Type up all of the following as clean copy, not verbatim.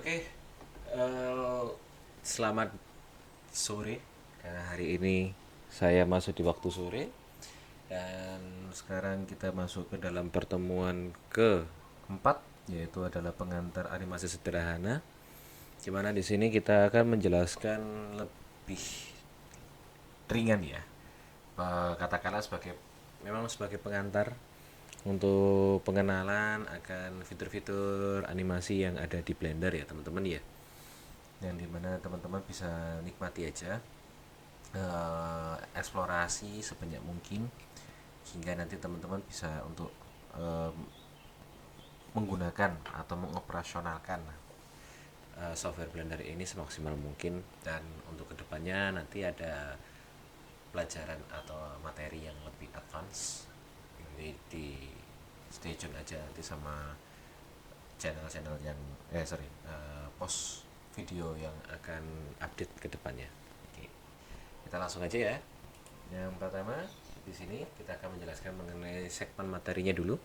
Oke, eh, selamat sore. Karena hari ini saya masuk di waktu sore dan sekarang kita masuk ke dalam pertemuan keempat, yaitu adalah pengantar animasi sederhana. Di mana di sini kita akan menjelaskan lebih ringan ya. Katakanlah sebagai pengantar untuk pengenalan akan fitur-fitur animasi yang ada di Blender ya teman-teman ya, yang dimana teman-teman bisa nikmati aja, eksplorasi sebanyak mungkin hingga nanti teman-teman bisa untuk menggunakan atau mengoperasionalkan software Blender ini semaksimal mungkin. Dan untuk kedepannya nanti ada pelajaran atau materi yang lebih advance. Ini di stay tune aja nanti sama channel-channel yang post video yang akan update ke depannya. Oke. Kita langsung aja ya. Yang pertama di sini kita akan menjelaskan mengenai segmen materinya dulu.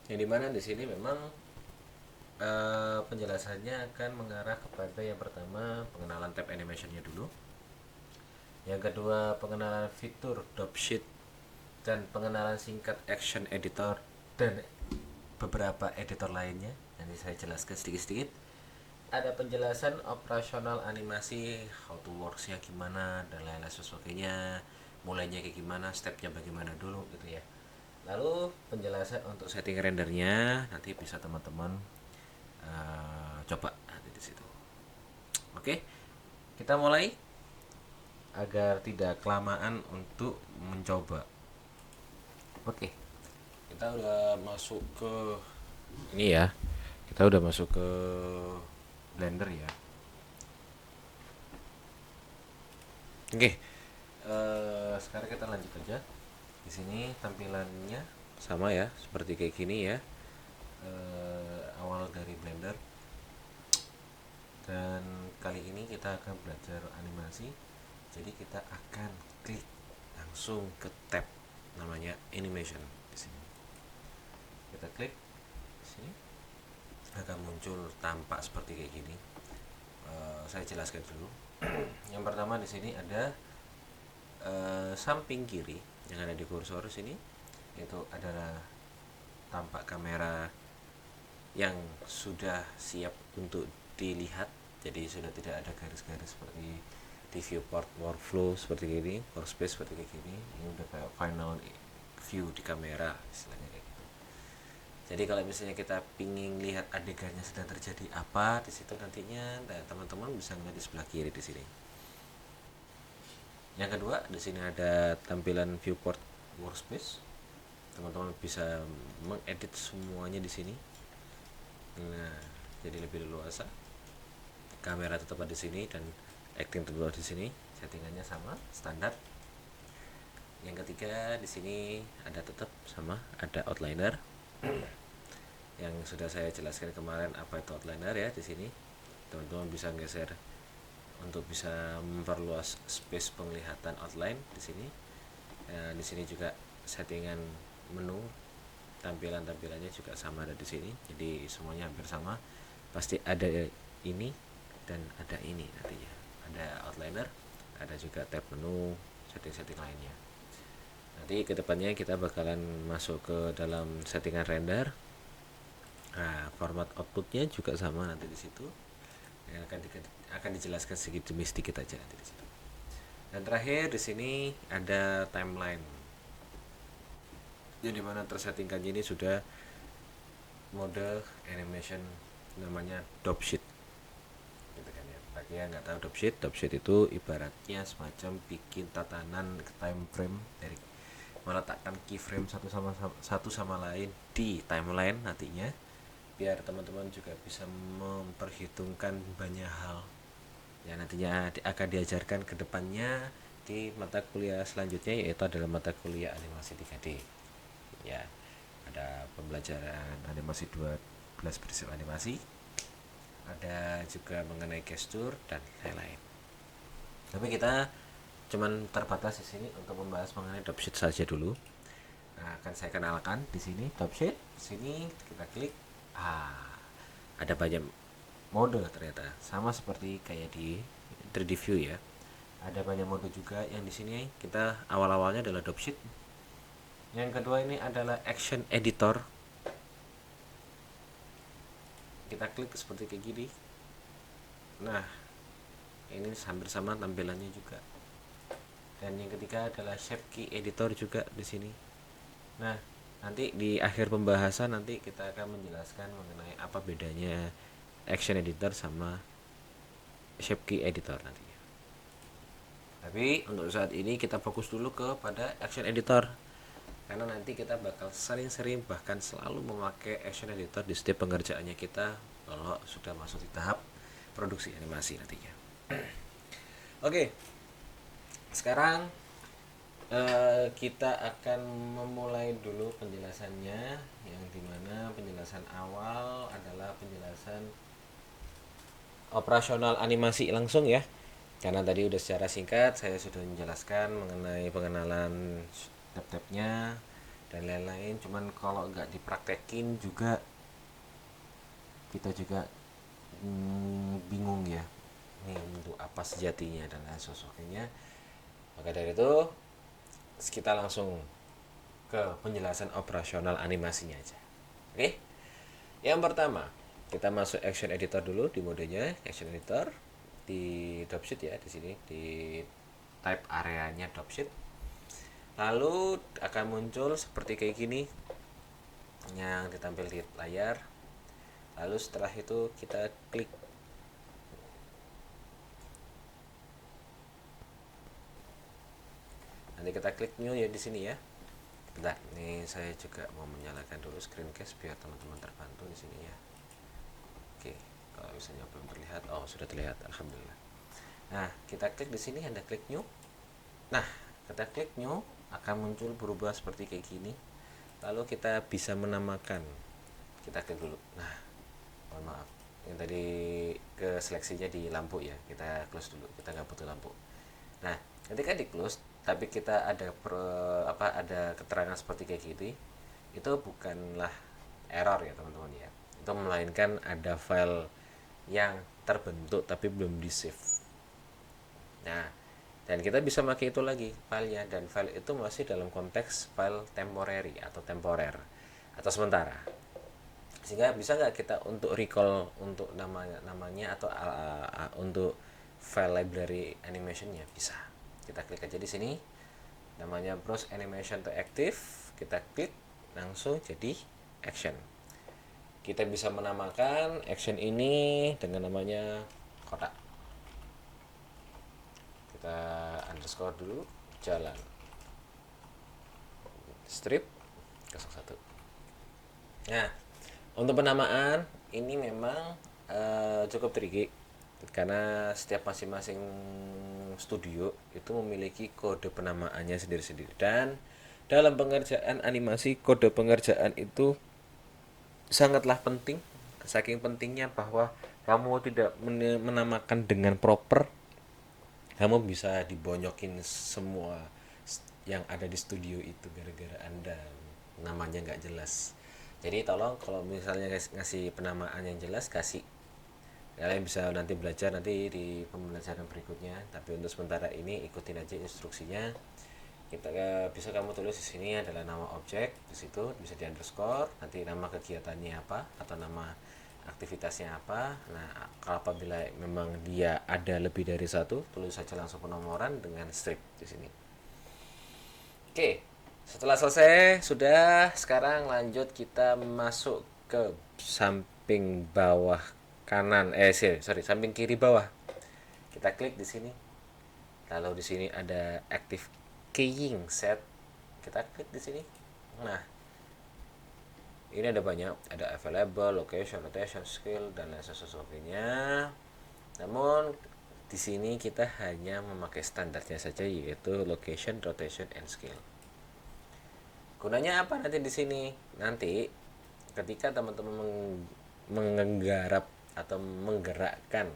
Yang dimana di sini memang penjelasannya akan mengarah kepada yang pertama pengenalan tab animationnya dulu. Yang kedua pengenalan fitur dropsheet dan pengenalan singkat action editor dan beberapa editor lainnya. Nanti saya jelaskan sedikit-sedikit. Ada penjelasan operasional animasi, how to works-nya gimana dan lain-lain sebagainya, mulainya kayak gimana, stepnya bagaimana dulu gitu ya. Lalu penjelasan untuk setting rendernya nanti bisa teman-teman coba nanti di situ. Oke, kita mulai agar tidak kelamaan untuk mencoba. Oke, kita udah masuk ke ini ya. Kita udah masuk ke Blender ya. Oke, sekarang kita lanjut aja. Di sini tampilannya sama ya, seperti kayak gini ya. Awal dari Blender. Dan kali ini kita akan belajar animasi. Jadi kita akan klik langsung ke tab namanya animation di sini. Kita klik di sini akan muncul tampak seperti kayak gini. Saya jelaskan dulu. Yang pertama di sini ada samping kiri yang ada di kursor sini, itu adalah tampak kamera yang sudah siap untuk dilihat. Jadi sudah tidak ada garis-garis seperti di viewport workflow seperti ini, workspace seperti kayak gini. Ini udah kayak final view di kamera istilahnya kayak gitu. Jadi kalau misalnya kita pingin lihat adegannya sedang terjadi apa di situ nantinya, nah, teman-teman bisa ngeliat di sebelah kiri di sini. Yang kedua, di sini ada tampilan viewport workspace. Teman-teman bisa mengedit semuanya di sini. Nah, jadi lebih leluasa. Kamera tetap ada di sini dan acting tetap ada di sini. Settingannya sama, standar. Yang ketiga, di sini ada tetap sama, ada outliner. Yang sudah saya jelaskan kemarin apa itu outliner ya di sini. Teman-teman bisa geser untuk bisa memperluas space penglihatan outline di sini. Nah, di sini juga settingan menu tampilannya juga sama ada di sini. Jadi semuanya hampir sama. Pasti ada ini dan ada ini nantinya. Ada outliner, ada juga tab menu, setting-setting lainnya. Nanti kedepannya kita bakalan masuk ke dalam settingan render. Nah, format outputnya juga sama nanti di situ. Yang akan dijelaskan sedikit demi sedikit aja nanti di situ. Dan terakhir di sini ada timeline. Jadi mana tersettingkannya ini sudah mode animation namanya dropsheet. Gitu kan ya. Bagi yang nggak tahu dropsheet itu ibaratnya semacam bikin tatanan time frame dari meletakkan keyframe satu sama lain di timeline nantinya, biar teman-teman juga bisa memperhitungkan banyak hal yang nantinya akan diajarkan ke depannya di mata kuliah selanjutnya, yaitu adalah mata kuliah animasi 3D ya. Ada pembelajaran animasi 12 prinsip animasi, ada juga mengenai gestur dan lain-lain. Tapi kita cuman terbatas di sini untuk membahas mengenai dropsheet saja dulu. Nah, akan saya kenalkan di sini dropsheet. Di sini kita klik. Ada banyak mode ternyata, sama seperti kayak di 3D view ya. Ada banyak mode juga. Yang di sini kita awal-awalnya adalah dropsheet. Yang kedua ini adalah action editor. Kita klik seperti kayak gini. Nah, ini hampir sama tampilannya juga. Dan yang ketiga adalah shape key editor juga di sini. Nah, nanti di akhir pembahasan nanti kita akan menjelaskan mengenai apa bedanya action editor sama shape key editor nantinya. Tapi untuk saat ini kita fokus dulu kepada action editor, karena nanti kita bakal sering-sering bahkan selalu memakai action editor di setiap pengerjaannya kita kalau sudah masuk di tahap produksi animasi nantinya. Oke, sekarang kita akan memulai dulu penjelasannya, yang dimana penjelasan awal adalah penjelasan operasional animasi langsung ya. Karena tadi udah secara singkat saya sudah menjelaskan mengenai pengenalan tab-tabnya dan lain-lain. Cuman kalau nggak dipraktekin juga kita juga bingung ya. Ini untuk apa sejatinya dan lain sebagainya. Maka dari itu kita langsung ke penjelasan operasional animasinya aja. Oke? Yang pertama, kita masuk action editor dulu di modenya action editor di dropsheet ya, di sini di type areanya dropsheet. Lalu akan muncul seperti kayak gini yang ditampil di layar. Lalu setelah itu kita klik. Nanti kita klik new ya di sini ya. Bentar, ini saya juga mau menyalakan dulu screencast biar teman-teman terbantu di sini ya. Oke, kalau misalnya belum terlihat, oh sudah terlihat, alhamdulillah. Nah, kita klik di sini, ada klik new. Nah, kita klik new akan muncul berubah seperti kayak gini. Lalu kita bisa menamakan. Kita klik dulu. Nah, mohon maaf, yang tadi ke seleksinya di lampu ya, kita close dulu, kita nggak butuh lampu. Nah, ketika di close tapi kita ada ada keterangan seperti kayak gini, itu bukanlah error ya teman-teman ya, itu melainkan ada file yang terbentuk tapi belum di save. Nah, dan kita bisa pakai itu lagi filenya, dan file itu masih dalam konteks file temporary atau temporer atau sementara, sehingga bisa nggak kita untuk recall untuk namanya atau untuk file library animationnya bisa. Kita klik aja di sini, namanya browse animation to active, kita klik langsung jadi action. Kita bisa menamakan action ini dengan namanya kotak. Kita underscore dulu, jalan strip 01. Nah, untuk penamaan ini memang cukup tricky karena setiap masing-masing studio itu memiliki kode penamaannya sendiri-sendiri, dan dalam pengerjaan animasi kode pengerjaan itu sangatlah penting, saking pentingnya bahwa kamu tidak menamakan dengan proper, kamu bisa dibonyokin semua yang ada di studio itu gara-gara anda namanya nggak jelas. Jadi tolong kalau misalnya ngasih penamaan yang jelas, kasih. Kalian bisa nanti belajar nanti di pembelajaran berikutnya, tapi untuk sementara ini ikutin aja instruksinya. Kita bisa kamu tulis di sini adalah nama objek, di situ bisa di underscore, nanti nama kegiatannya apa atau nama aktivitasnya apa. Nah, kalau apabila memang dia ada lebih dari satu, tulis saja langsung penomoran dengan strip di sini. Oke, setelah selesai sudah, sekarang lanjut kita masuk ke samping bawah kanan, samping kiri bawah. Kita klik di sini. Lalu di sini ada active keying set. Kita klik di sini. Nah, ini ada banyak, ada available, location, rotation, scale dan lain sebagainya. Namun di sini kita hanya memakai standarnya saja, yaitu location, rotation, and scale. Gunanya apa nanti di sini? Nanti ketika teman-teman menggarap atau menggerakkan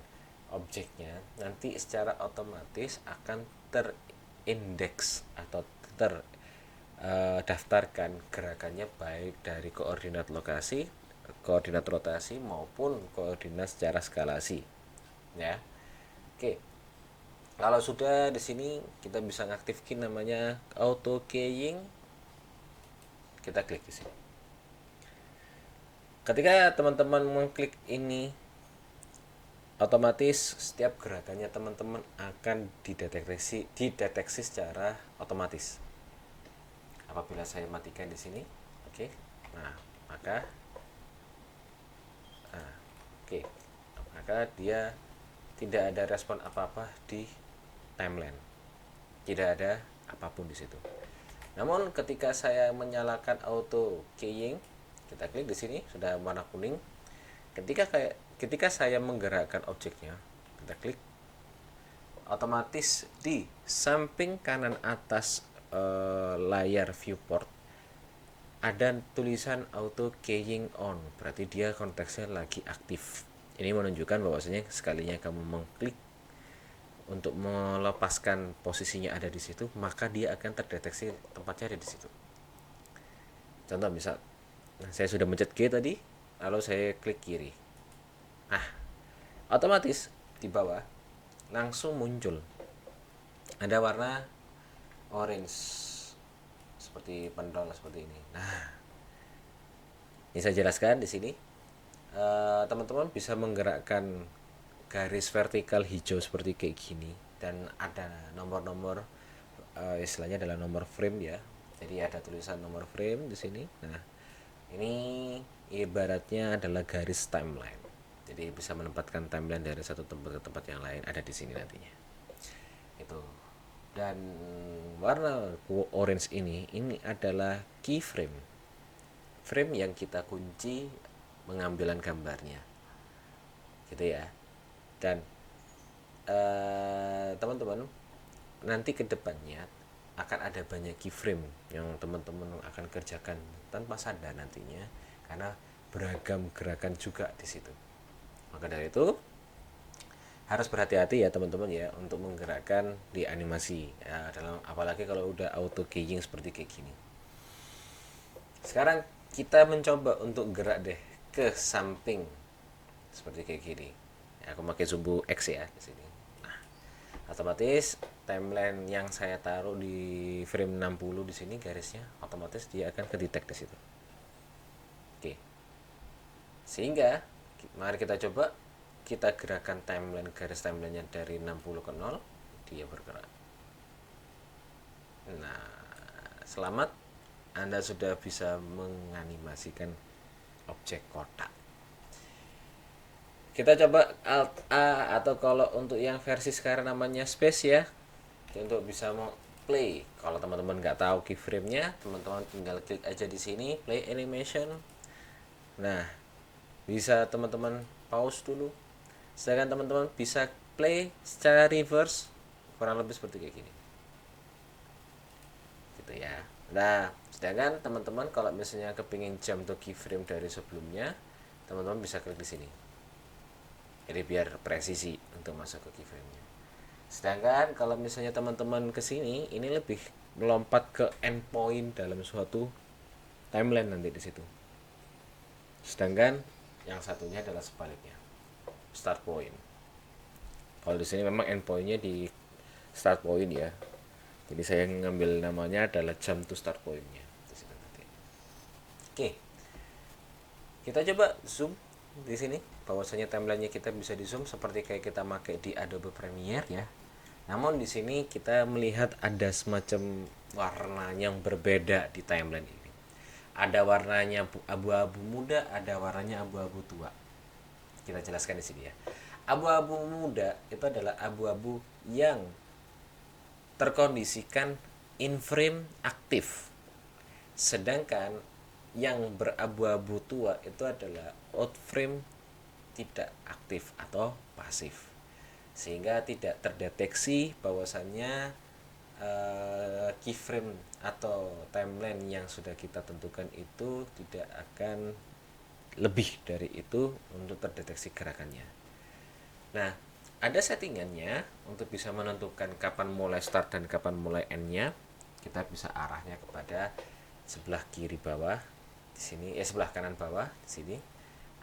objeknya, nanti secara otomatis akan terindeks atau terdaftarkan gerakannya baik dari koordinat lokasi koordinat rotasi maupun koordinat secara skalasi ya. Oke. Kalau sudah di sini kita bisa ngaktifkan namanya auto keying. Kita klik di sini. Ketika teman-teman mengklik ini, otomatis setiap gerakannya teman-teman akan dideteksi secara otomatis. Apabila saya matikan di sini, oke. Nah, maka oke. Maka dia tidak ada respon apa-apa di timeline. Tidak ada apapun di situ. Namun ketika saya menyalakan auto keying, kita klik di sini sudah warna kuning. Ketika saya menggerakkan objeknya, kita klik, otomatis di samping kanan atas layar viewport ada tulisan auto keying on, berarti dia konteksnya lagi aktif. Ini menunjukkan bahwasanya sekalinya kamu mengklik untuk melepaskan posisinya ada di situ, maka dia akan terdeteksi tempatnya ada di situ. Contoh misal, saya sudah mencet G tadi, lalu saya klik kiri. Nah, otomatis di bawah langsung muncul ada warna orange seperti pendol seperti ini. Nah, ini saya jelaskan di sini. Teman-teman bisa menggerakkan garis vertikal hijau seperti kayak gini dan ada nomor-nomor, istilahnya adalah nomor frame ya. Jadi ada tulisan nomor frame di sini. Nah, ini ibaratnya adalah garis timeline. Jadi bisa menempatkan timeline dari satu tempat ke tempat yang lain, ada di sini nantinya. Itu. Dan warna orange ini adalah keyframe. Frame yang kita kunci pengambilan gambarnya. Gitu ya. Dan teman-teman nanti ke depannya akan ada banyak keyframe yang teman-teman akan kerjakan tanpa sadar nantinya, karena beragam gerakan juga di situ. Maka dari itu harus berhati-hati ya teman-teman ya untuk menggerakkan di animasi ya, apalagi kalau udah auto keying seperti kayak gini. Sekarang kita mencoba untuk gerak deh ke samping seperti kayak gini. Ya, aku pakai sumbu X ya di sini. Nah, otomatis timeline yang saya taruh di frame 60 di sini garisnya, otomatis dia akan kedetek di situ. Oke. Sehingga mari kita coba kita gerakan garis timelinenya dari 60 ke 0, dia bergerak. Nah, selamat, Anda sudah bisa menganimasikan objek kotak. Kita coba Alt A, atau kalau untuk yang versi sekarang namanya space ya, untuk bisa mau play. Kalau teman-teman nggak tahu keyframe-nya, teman-teman tinggal klik aja di sini play animation. Nah, bisa teman-teman pause dulu. Sedangkan teman-teman bisa play secara reverse, kurang lebih seperti kayak gini. Gitu ya. Nah, sedangkan teman-teman kalau misalnya kepingin jump to keyframe dari sebelumnya, teman-teman bisa klik di sini. Jadi biar presisi untuk masuk ke keyframe-nya. Sedangkan kalau misalnya teman-teman ke sini, ini lebih melompat ke endpoint dalam suatu timeline nanti di situ. Sedangkan yang satunya adalah sebaliknya, start point. Kalau di sini memang endpointnya di start point ya. Jadi saya ngambil namanya adalah jump to start pointnya. Oke, kita coba zoom di sini. Bahwasanya timelinenya kita bisa di zoom seperti kayak kita pakai di Adobe Premiere ya. Namun di sini kita melihat ada semacam warna yang berbeda di timeline ini. Ada warnanya abu-abu muda, ada warnanya abu-abu tua. Kita jelaskan di sini ya. Abu-abu muda itu adalah abu-abu yang terkondisikan in frame aktif. Sedangkan yang berabu-abu tua itu adalah out frame tidak aktif atau pasif. Sehingga tidak terdeteksi bahwasannya keyframe atau timeline yang sudah kita tentukan itu tidak akan lebih dari itu untuk terdeteksi gerakannya. Nah, ada settingannya untuk bisa menentukan kapan mulai start dan kapan mulai end-nya. Kita bisa arahnya kepada sebelah kiri bawah di sini, sebelah kanan bawah di sini.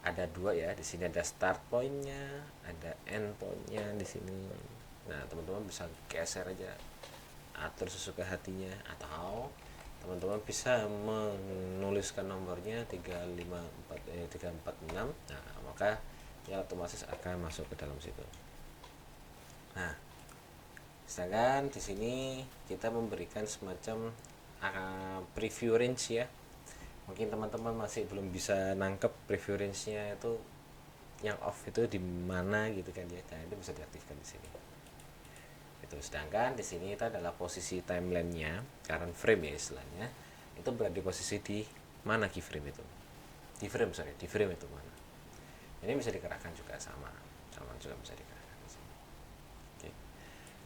ada dua ya, di sini ada start pointnya, ada end pointnya di sini. Nah teman-teman bisa geser aja, atur sesuka hatinya, atau teman-teman bisa menuliskan nomornya 356. Nah maka ya otomatis akan masuk ke dalam situ. Nah sedangkan di sini kita memberikan semacam preview range ya. Mungkin teman-teman masih belum bisa nangkep preview range-nya itu yang off itu di mana gitu kan ya. Nah, itu bisa diaktifkan di sini. Itu sedangkan di sini itu adalah posisi timeline-nya, current frame ya istilahnya. Itu berada di posisi di mana keyframe itu. Di frame itu mana. Ini bisa digerakkan juga sama juga bisa digerakkan di sini. Oke.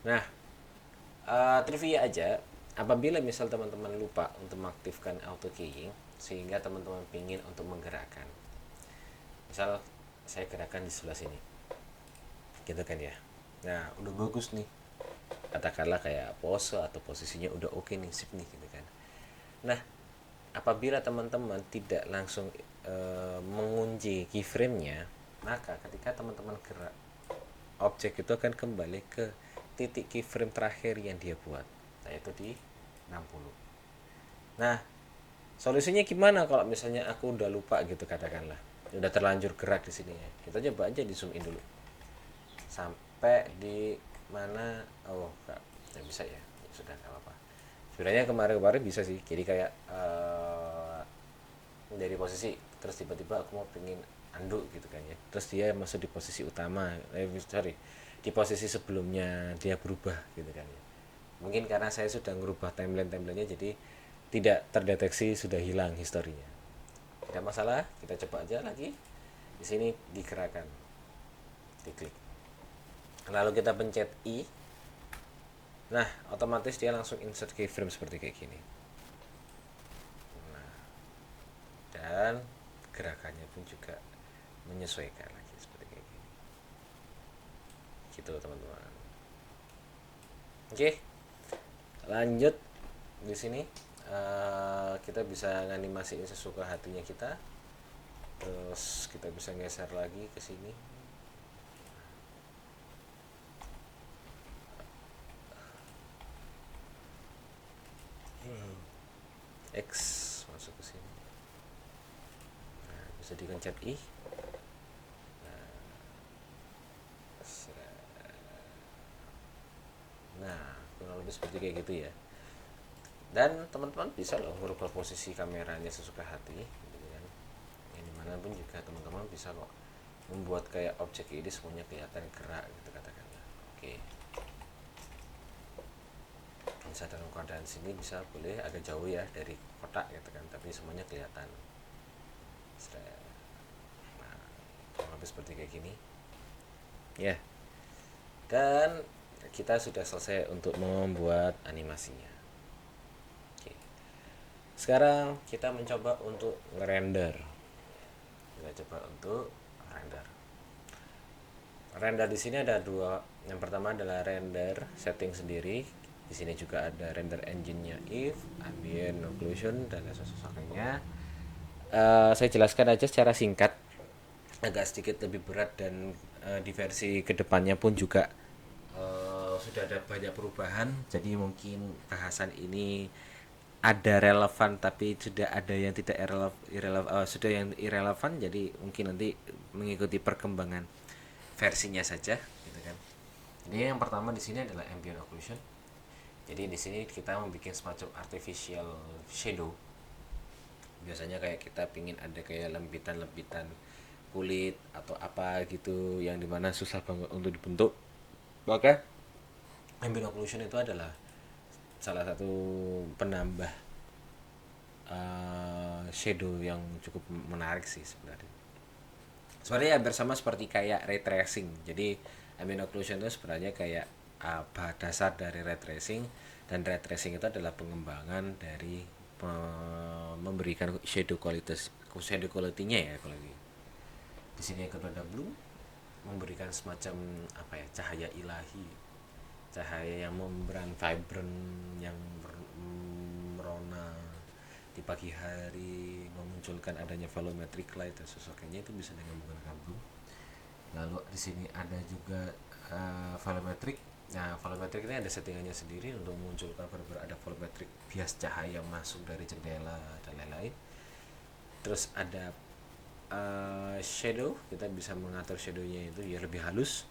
Nah, trivia aja, apabila misal teman-teman lupa untuk mengaktifkan auto keying sehingga teman-teman pingin untuk menggerakkan, misal saya gerakan di sebelah sini gitu kan ya, nah udah bagus nih, katakanlah kayak pose atau posisinya udah oke nih, sip nih gitu kan. Nah apabila teman-teman tidak langsung mengunci keyframe-nya, maka ketika teman-teman gerak, objek itu akan kembali ke titik keyframe terakhir yang dia buat, yaitu di 60. Nah solusinya gimana kalau misalnya aku udah lupa gitu, katakanlah udah terlanjur gerak di sini ya, kita coba aja di zoom in dulu sampai di mana. Oh nggak bisa ya, sudah nggak apa-apa. Sebenarnya kemarin-kemarin bisa sih, jadi kayak dari posisi terus tiba-tiba aku mau pengen undo gitu kan ya, terus dia masuk di posisi utama, sorry, di posisi sebelumnya dia berubah gitu kan ya. Mungkin karena saya sudah merubah timelinenya, jadi tidak terdeteksi sudah hilang historinya. Tidak masalah, kita coba aja lagi. Di sini digerakkan, diklik, lalu kita pencet I. Nah otomatis dia langsung insert keyframe seperti kayak gini. Nah, dan gerakannya pun juga menyesuaikan lagi seperti kayak gini gitu teman-teman. Oke, lanjut. Di sini kita bisa nganimasiin sesuka hatinya kita. Terus kita bisa geser lagi ke sini. X masuk ke sini. Nah, bisa dipencet I. Nah, kurang lebih seperti kayak gitu ya. Dan teman-teman bisa loh merubah posisi kameranya sesuka hati gitu kan. Yang dimanapun juga teman-teman bisa kok membuat kayak objek ini semuanya kelihatan gerak gitu katakanlah. Oke, bisa dalam keadaan sini bisa boleh agak jauh ya dari kotak gitu kan, tapi semuanya kelihatan. Nah, kurang lebih seperti kayak gini ya. Dan kita sudah selesai untuk membuat animasinya. Oke, sekarang kita mencoba untuk ngerender. Kita coba untuk render di sini ada dua. Yang pertama adalah render setting sendiri. Di sini juga ada render engine-nya, if, ambient, occlusion, dan lain sebagainya. Saya jelaskan aja secara singkat, agak sedikit lebih berat, dan di versi kedepannya pun juga sudah ada banyak perubahan. Jadi mungkin bahasan ini ada relevan, tapi sudah ada yang tidak sudah yang irrelevan. Jadi mungkin nanti mengikuti perkembangan versinya saja gitu kan. Jadi yang pertama di sini adalah ambient occlusion. Jadi di sini kita membuat semacam artificial shadow. Biasanya kayak kita pingin ada kayak lempitan-lempitan kulit atau apa gitu yang dimana susah banget untuk dibentuk, maka ambient occlusion itu adalah salah satu penambah shadow yang cukup menarik sih sebenarnya. Sebenarnya hampir sama seperti kayak ray tracing. Jadi ambient occlusion itu sebenarnya kayak dasar dari ray tracing, dan ray tracing itu adalah pengembangan dari memberikan shadow quality-nya ya. Kalau di sini yang kedua ada blue, memberikan semacam apa ya, cahaya ilahi, cahaya yang vibrant, yang merona di pagi hari memunculkan adanya volumetric light dan sebagainya, itu bisa dengan menggunakan blue. Lalu di sini ada juga volumetric. Nah, volumetric ini ada settingannya sendiri untuk memunculkan ada volumetric bias cahaya masuk dari jendela dan lain-lain. Terus ada shadow, kita bisa mengatur shadownya itu ya lebih halus.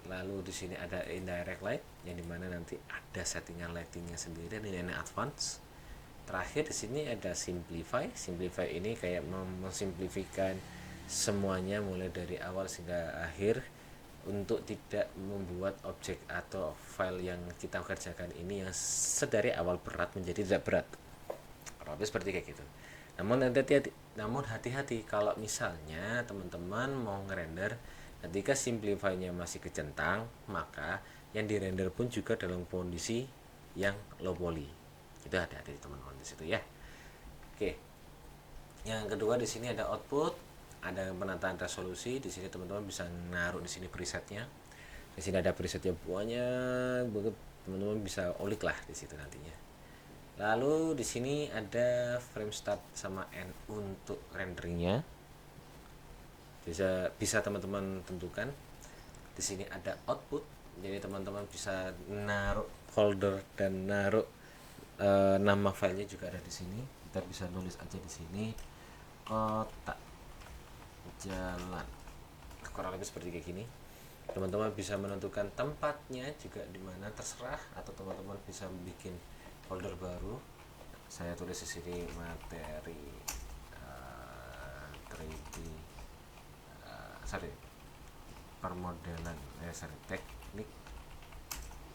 Lalu di sini ada indirect light, yang dimana nanti ada settingan lightingnya sendiri, dan ini advance. Terakhir di sini ada simplify. Simplify ini kayak memsimplifikan semuanya mulai dari awal hingga akhir, untuk tidak membuat objek atau file yang kita kerjakan ini yang sedari awal berat menjadi tidak berat. Lebih seperti kayak gitu. Namun hati-hati kalau misalnya teman-teman mau ngerender ketika simplify-nya masih kecentang, maka yang dirender pun juga dalam kondisi yang low poly. Itu hati-hati teman-teman di situ ya. Oke. Yang kedua di sini ada output, ada penataan resolusi. Di sini teman-teman bisa naruh di sini presetnya. Di sini ada presetnya banyak banget, teman-teman bisa ulik lah di situ nantinya. Lalu di sini ada frame start sama end untuk renderingnya. Bisa teman-teman tentukan. Di sini ada output, jadi teman-teman bisa naruh folder dan naruh nama filenya juga ada di sini. Kita bisa nulis aja di sini kotak jalan, kurang lebih seperti kayak gini. Teman-teman bisa menentukan tempatnya juga di mana terserah, atau teman-teman bisa bikin folder baru. Saya tulis di sini materi 3D permodelan teknik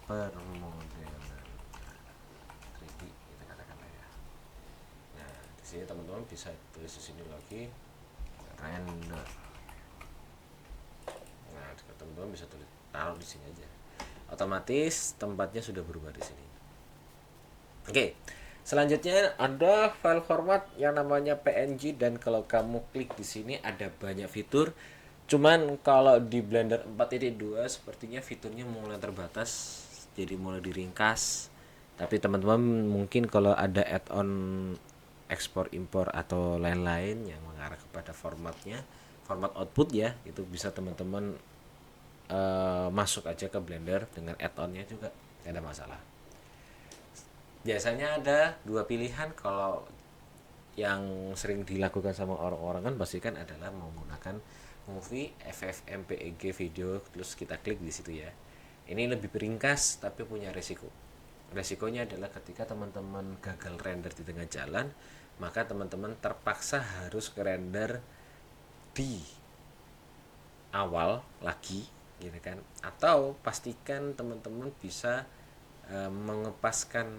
permodelan 3D kita katakan ya. Nah, di sini teman-teman bisa tulis di sini lagi render. Nah, teman-teman bisa tulis taruh di sini aja. Otomatis tempatnya sudah berubah di sini. Oke. Selanjutnya ada file format yang namanya PNG, dan kalau kamu klik di sini ada banyak fitur. Cuman kalau di Blender 4.2 sepertinya fiturnya mulai terbatas, jadi mulai diringkas. Tapi teman-teman mungkin kalau ada add-on ekspor impor atau lain-lain yang mengarah kepada formatnya, format output ya, itu bisa teman-teman masuk aja ke Blender dengan add-onnya juga, tidak ada masalah. Biasanya ada dua pilihan kalau yang sering dilakukan sama orang-orang kan pasti kan adalah menggunakan movie FFmpeg video, terus kita klik di situ ya. Ini lebih ringkas tapi punya resiko. Resikonya adalah ketika teman-teman gagal render di tengah jalan, maka teman-teman terpaksa harus render di awal lagi gitu kan. Atau pastikan teman-teman bisa mengepaskan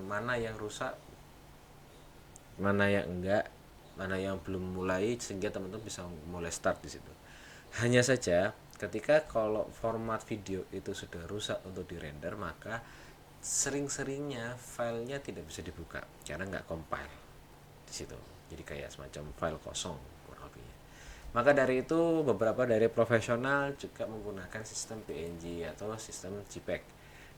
mana yang rusak, mana yang enggak, mana yang belum mulai, sehingga teman-teman bisa mulai start di situ. Hanya saja ketika kalau format video itu sudah rusak untuk dirender, maka sering-seringnya filenya tidak bisa dibuka karena nggak compile di situ. Jadi kayak semacam file kosong kurang lebihnya. Maka dari itu beberapa dari profesional juga menggunakan sistem PNG atau sistem JPEG,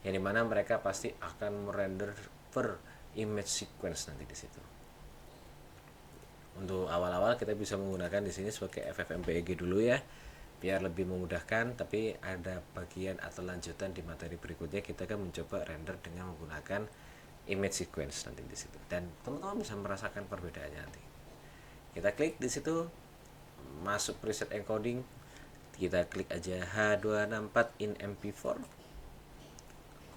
yang dimana mereka pasti akan merender per image sequence nanti di situ. Untuk awal-awal kita bisa menggunakan di sini sebagai FFmpeg dulu ya, biar lebih memudahkan. Tapi ada bagian atau lanjutan di materi berikutnya, kita akan mencoba render dengan menggunakan image sequence nanti di situ, dan teman-teman bisa merasakan perbedaannya nanti. Kita klik di situ, masuk preset encoding, kita klik aja H264 in MP4.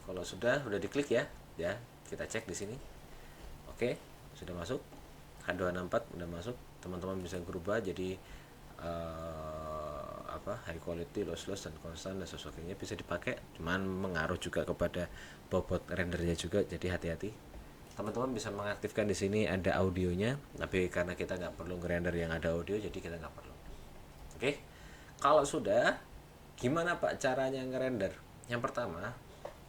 Kalau sudah diklik ya, kita cek di sini. Oke, sudah masuk. H264 udah masuk. Teman-teman bisa berubah jadi high quality, lossless dan konstan dan sebagainya, bisa dipakai. Cuman mengaruh juga kepada bobot rendernya juga, jadi hati-hati. Teman-teman bisa mengaktifkan di sini ada audionya, tapi karena kita nggak perlu ngerender yang ada audio, jadi kita nggak perlu. Oke, kalau sudah, gimana Pak caranya ngerender? Yang pertama,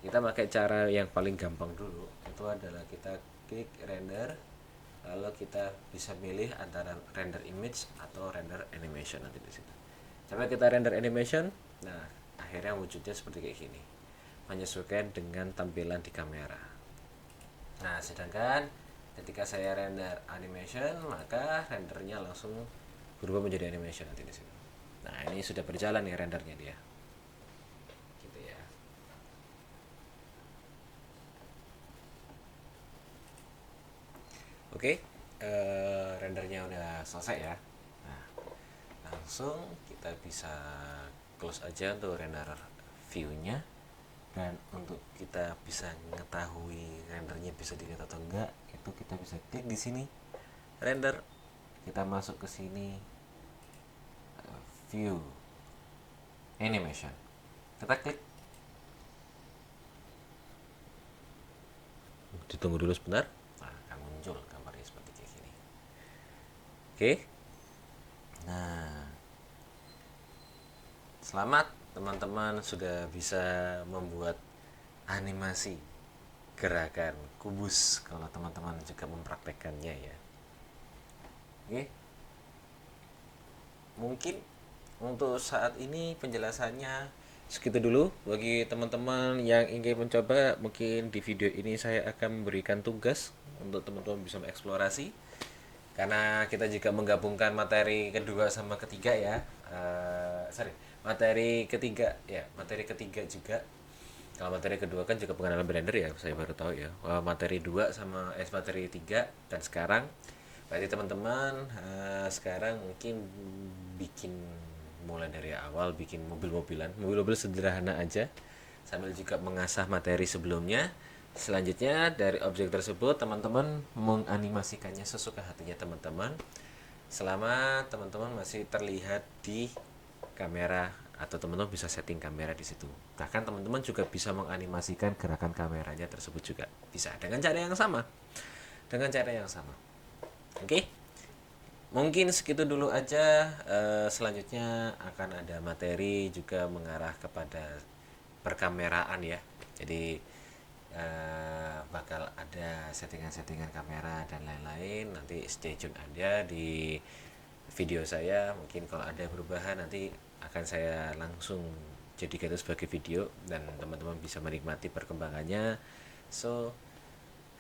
kita pakai cara yang paling gampang dulu, itu adalah kita klik render, lalu kita bisa milih antara render image atau render animation nanti di situ. Coba kita render animation, nah akhirnya wujudnya seperti kayak gini, menyesuaikan dengan tampilan di kamera. Nah sedangkan Ketika saya render animation, maka rendernya langsung berubah menjadi animation nanti di sini. Nah, ini sudah berjalan nih rendernya dia. Gitu ya. Oke, rendernya udah selesai ya. Nah, langsung kita bisa close aja untuk render view-nya. Dan untuk kita bisa mengetahui rendernya bisa dilihat atau enggak, itu kita bisa klik di sini render, kita masuk ke sini view animation, kita klik, ditunggu dulu sebentar. Nah, akan muncul gambarnya seperti ini. Oke, nah selamat teman-teman sudah bisa membuat animasi gerakan kubus kalau teman-teman juga mempraktekannya ya. Oke, mungkin untuk saat ini penjelasannya segitu dulu. Bagi teman-teman yang ingin mencoba, mungkin di video ini saya akan memberikan tugas untuk teman-teman bisa mengeksplorasi, karena kita juga menggabungkan materi kedua sama ketiga ya. Materi ketiga ya, materi ketiga juga. Kalau materi kedua kan juga pengenalan Blender ya, saya baru tahu ya. Materi 2 sama materi 3, dan sekarang berarti teman-teman sekarang mungkin bikin, mulai dari awal bikin mobil-mobilan, mobil-mobil sederhana aja, sambil juga mengasah materi sebelumnya. Selanjutnya dari objek tersebut teman-teman menganimasikannya sesuka hatinya teman-teman, selama teman-teman masih terlihat di kamera, atau teman-teman bisa setting kamera di situ. Bahkan teman-teman juga bisa menganimasikan gerakan kameranya tersebut juga bisa dengan cara yang sama. Dengan cara yang sama. Oke. Mungkin segitu dulu aja. Selanjutnya akan ada materi juga mengarah kepada perkameraan ya. Jadi bakal ada settingan-settingan kamera dan lain-lain. Nanti stay tune aja di video saya. Mungkin kalau ada perubahan nanti akan saya langsung jadikan itu sebagai video, dan teman-teman bisa menikmati perkembangannya. So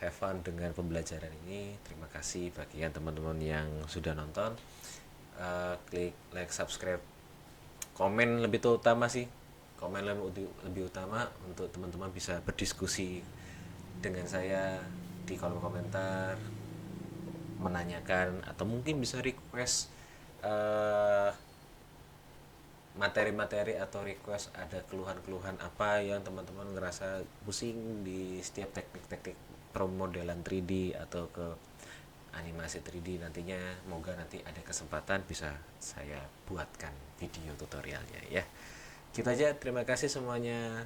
have fun dengan pembelajaran ini. Terima kasih bagi yang teman-teman yang sudah nonton. Klik like, subscribe, komen lebih utama sih. Komen lebih utama untuk teman-teman bisa berdiskusi dengan saya di kolom komentar, menanyakan atau mungkin bisa request materi-materi atau request, ada keluhan-keluhan apa yang teman-teman ngerasa pusing di setiap teknik-teknik pemodelan 3D atau ke animasi 3D nantinya. Moga nanti ada kesempatan bisa saya buatkan video tutorialnya ya. Gitu aja, terima kasih semuanya.